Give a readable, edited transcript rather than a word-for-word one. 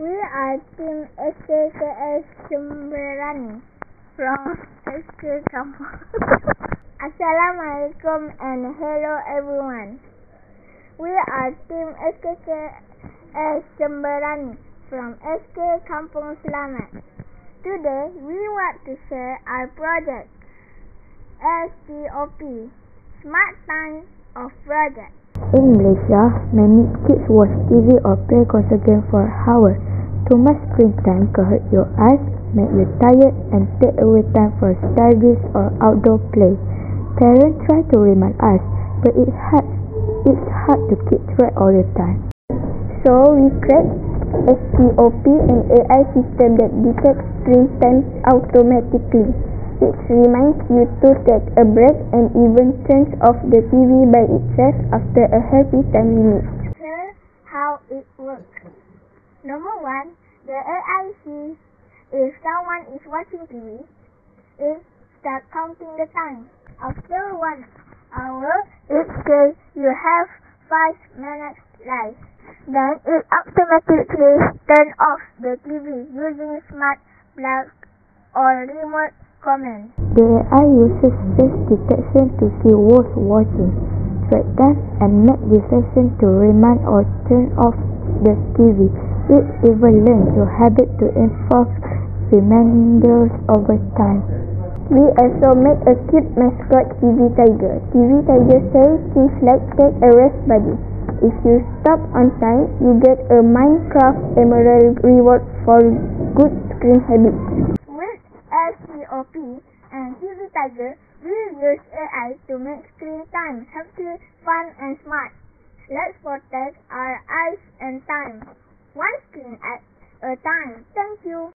We are Team SKKS Semberani from SK Kampung. Assalamualaikum and hello everyone. We are Team SKKS Semberani from SK Kampung Selamat. Today we want to share our project STOP, Smart Time of Project. In Malaysia, many kids watch TV or play console game for hours. Too much screen time can hurt your eyes, make you tired, and take away time for studies or outdoor play. Parents try to remind us, but it's hard to keep track all the time. So we create STOP, an AI system that detects screen time automatically. It reminds you to take a break and even turns off the TV by itself after a healthy time limit. Here's how it works. Number 1, the AI sees if someone is watching TV, it starts counting the time. After 1 hour, it says you have 5 minutes left. Then it automatically turns off the TV using smart plug or remote command. The AI uses face detection to see who's watching, track time, and make decisions to remind or turn off the TV. It even learns your habit to enforce reminders over time. We also make a cute mascot, TV Tiger. TV Tiger says things like take a rest buddy. If you stop on time, you get a Minecraft Emerald reward for good screen habits. With STOP and TV Tiger, we use AI to make screen time healthy, fun, and smart. Let's protect our eyes and time, one screen at a time. Thank you.